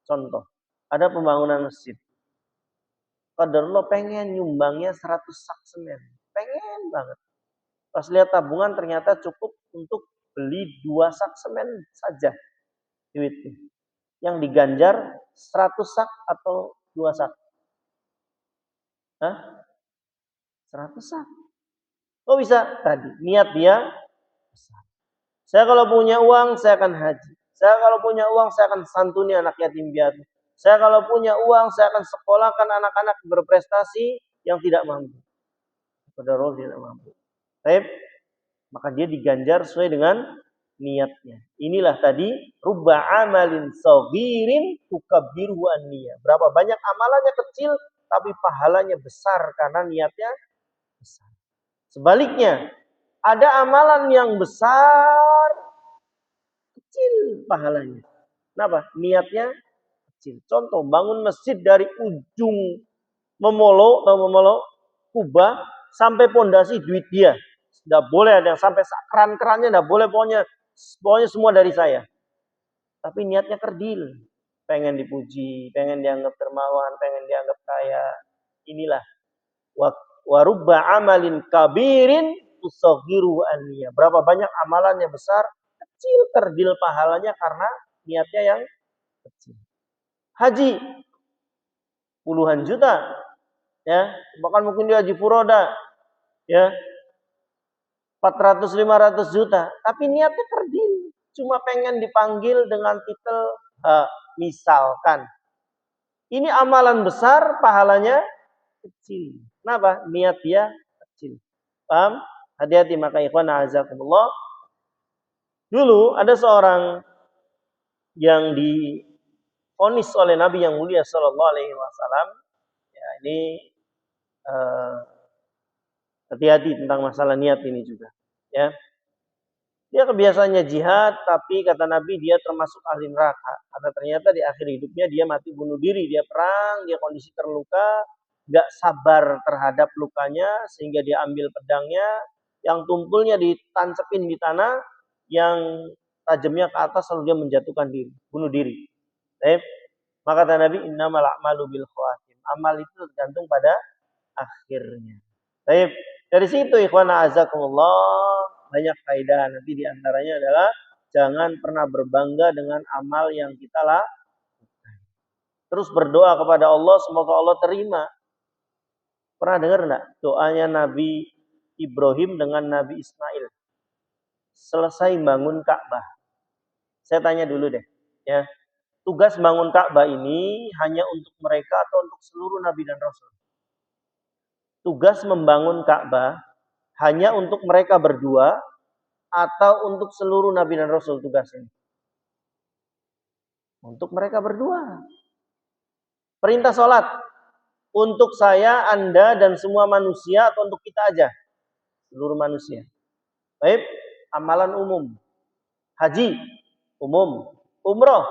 Contoh. Ada pembangunan masjid. Qadarullah pengen nyumbangnya 100 sak semen. Pengen banget. Pas lihat tabungan ternyata cukup untuk beli 2 sak semen saja duitnya. Yang diganjar 100 sak atau 2 sak? Hah? 100 sak. Kok bisa? Tadi niat dia besar. Saya kalau punya uang saya akan haji. Saya kalau punya uang saya akan santuni anak yatim piatu. Saya kalau punya uang saya akan sekolahkan anak-anak berprestasi yang tidak mampu. Padahal tidak mampu. Baik. Maka dia diganjar sesuai dengan niatnya. Inilah tadi rubba amalin saghirin tukabbiru an-niyah. Berapa banyak amalannya kecil tapi pahalanya besar karena niatnya besar. Sebaliknya, ada amalan yang besar kecil pahalanya. Kenapa? Niatnya kecil. Contoh, bangun masjid dari ujung Memolo Kubah sampai pondasi duit dia. Tidak boleh ada yang sampai keran-kerannya, tidak boleh, pokoknya semua dari saya. Tapi niatnya kerdil. Pengen dipuji, pengen dianggap dermawan, pengen dianggap kaya. Inilah. Wa rubba amalin kabirin tusaghiru an-niyah. Berapa banyak amalannya besar, kecil kerdil pahalanya karena niatnya yang kecil. Haji. Puluhan juta. Ya, bahkan mungkin dia haji furoda. Ya, 400-500 juta, tapi niatnya kerdil, cuma pengen dipanggil dengan titel misalkan. Ini amalan besar, pahalanya kecil. Kenapa? Niat dia kecil. Paham? Hati-hati, maka ikhwan a'azakumullah. Dulu ada seorang yang divonis oleh Nabi yang mulia Sallallahu Alaihi Wasallam. Ya, ini hati-hati tentang masalah niat ini juga. Ya, dia kebiasaannya jihad, tapi kata Nabi dia termasuk ahli neraka. Karena ternyata di akhir hidupnya dia mati bunuh diri, dia perang, dia kondisi terluka, gak sabar terhadap lukanya, sehingga dia ambil pedangnya, yang tumpulnya ditancepin di tanah, yang tajamnya ke atas, lalu dia menjatuhkan diri, bunuh diri. Baik. Maka kata Nabi, innamal a'malu bil khawatim. Amal itu tergantung pada akhirnya. Baik. Dari situ ikhwan a'azakumullah, banyak faedah. Nanti diantaranya adalah jangan pernah berbangga dengan amal yang kita lakukan. Terus berdoa kepada Allah, semoga Allah terima. Pernah dengar enggak doanya Nabi Ibrahim dengan Nabi Ismail selesai bangun Ka'bah? Saya tanya dulu deh, ya. Tugas bangun Ka'bah ini hanya untuk mereka atau untuk seluruh nabi dan rasul? Tugas membangun Ka'bah hanya untuk mereka berdua atau untuk seluruh nabi dan rasul tugas ini? Untuk mereka berdua. Perintah sholat untuk saya, Anda, dan semua manusia atau untuk kita aja? Seluruh manusia. Baik, amalan umum. Haji, umum. Umroh,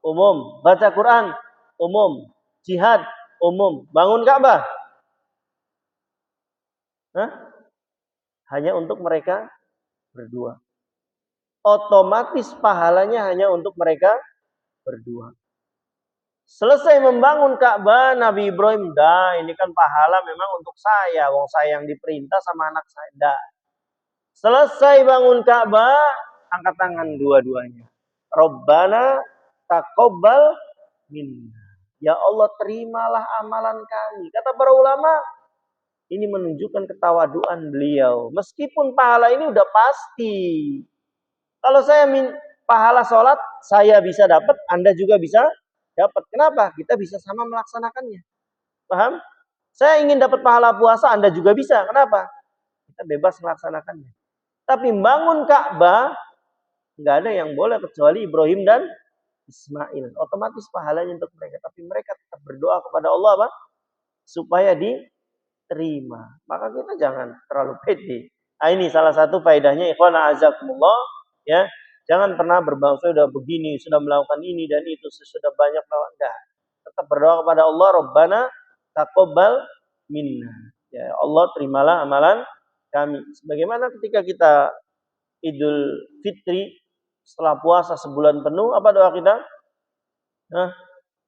umum. Baca Quran, umum. Jihad, umum. Bangun Ka'bah, hanya untuk mereka berdua. Otomatis pahalanya hanya untuk mereka berdua. Selesai membangun Ka'bah, Nabi Ibrahim, ini kan pahala memang untuk saya. Wong saya yang diperintah sama anak saya. Selesai bangun Ka'bah, angkat tangan dua-duanya. Rabbana taqabbal minna. Ya Allah, terimalah amalan kami. Kata para ulama, ini menunjukkan ketawaduan beliau. Meskipun pahala ini udah pasti. Kalau saya pahala sholat, saya bisa dapat, Anda juga bisa dapat. Kenapa? Kita bisa sama melaksanakannya. Paham? Saya ingin dapat pahala puasa, Anda juga bisa. Kenapa? Kita bebas melaksanakannya. Tapi bangun Ka'bah, nggak ada yang boleh kecuali Ibrahim dan Ismail. Otomatis pahalanya untuk mereka. Tapi mereka tetap berdoa kepada Allah apa? Supaya diterima. Maka kita jangan terlalu pede. Nah, ini salah satu faedahnya ikhwan a'azakumullah. Ya, jangan pernah berbangga sudah begini, sudah melakukan ini dan itu, sudah banyak melakukan. Tetap berdoa kepada Allah, Rabbana taqabbal minna. Ya Allah, terimalah amalan kami. Sebagaimana ketika kita Idul Fitri setelah puasa sebulan penuh, apa doa kita?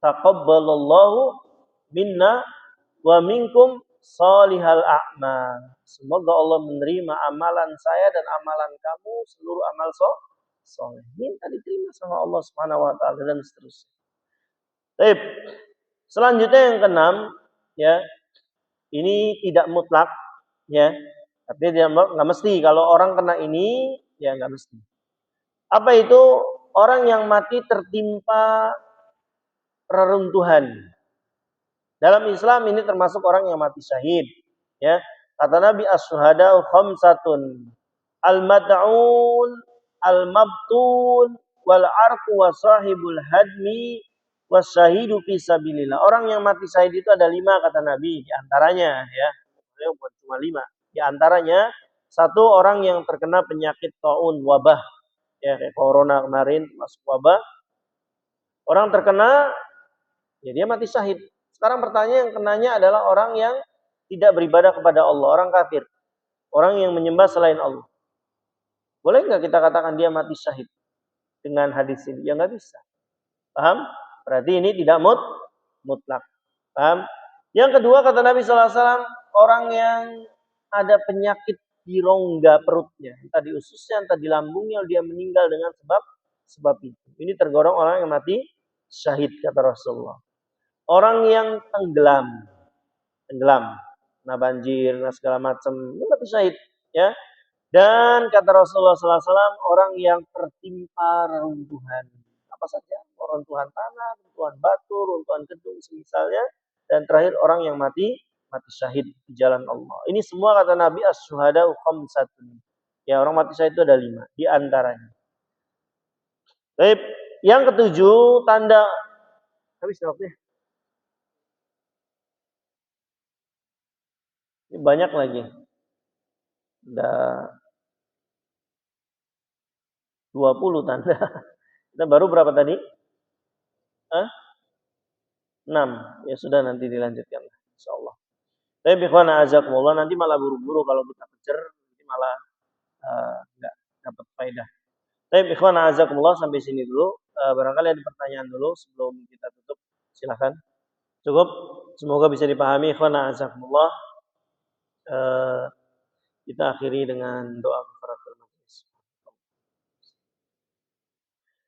Taqabbalallahu minna wa minkum salihal a'mal. Semoga Allah menerima amalan saya dan amalan kamu, seluruh amal soleh. Minta diterima sama Allah Subhanahu wa taala dan seterusnya. Baik. Selanjutnya yang keenam, ya. Ini tidak mutlak, ya. Artinya nggak mesti kalau orang kena ini, ya nggak mesti. Apa itu? Orang yang mati tertimpa reruntuhan. Dalam Islam ini termasuk orang yang mati syahid. Ya, kata Nabi as-syuhada'u khamsatun. Al-mad'un, al-mabtun, wal-arqu wa sahibul hadmi wasyahidu fi sabilillah. Orang yang mati syahid itu ada 5 kata Nabi. Di antaranya, ya, bukan cuma 5. Di antaranya satu orang yang terkena penyakit taun, wabah, ya kayak corona kemarin masuk wabah. Orang terkena, ya dia mati syahid. Sekarang pertanyaan yang kenanya adalah orang yang tidak beribadah kepada Allah, orang kafir, orang yang menyembah selain Allah. Boleh nggak kita katakan dia mati syahid dengan hadis ini? Ya nggak bisa. Paham? Berarti ini tidak mutlak. Paham? Yang kedua kata Nabi SAW, orang yang ada penyakit di rongga perutnya, entah di ususnya, entah di lambungnya, dia meninggal dengan sebab itu. Ini tergolong orang yang mati syahid kata Rasulullah. Orang yang tenggelam, nah banjir, nah segala macam, ini mati syahid, ya. Dan kata Rasulullah SAW, orang yang tertimpa reruntuhan. Apa saja? Reruntuhan tanah, reruntuhan batu, reruntuhan gedung semisalnya. Dan terakhir orang yang mati syahid di jalan Allah. Ini semua kata Nabi as-syuhada khamsatun. Ya, orang mati syahid itu ada 5 di antaranya. Baik, yang ketujuh tanda habis waktunya. Ini banyak lagi. Ada 20 tanda. Kita baru berapa tadi? Hah? 6. Ya sudah nanti dilanjutkan insyaallah. Tapi ikhwan azakumullah nanti malah buru-buru kalau kita kejar nanti malah enggak dapat faedah. Tapi ikhwan azakumullah sampai sini dulu. Barangkali ada pertanyaan dulu sebelum kita tutup. Silakan. Cukup. Semoga bisa dipahami ikhwan azakumullah. Kita akhiri dengan doa kafaratul majelis.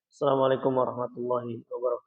Assalamualaikum warahmatullahi wabarakatuh.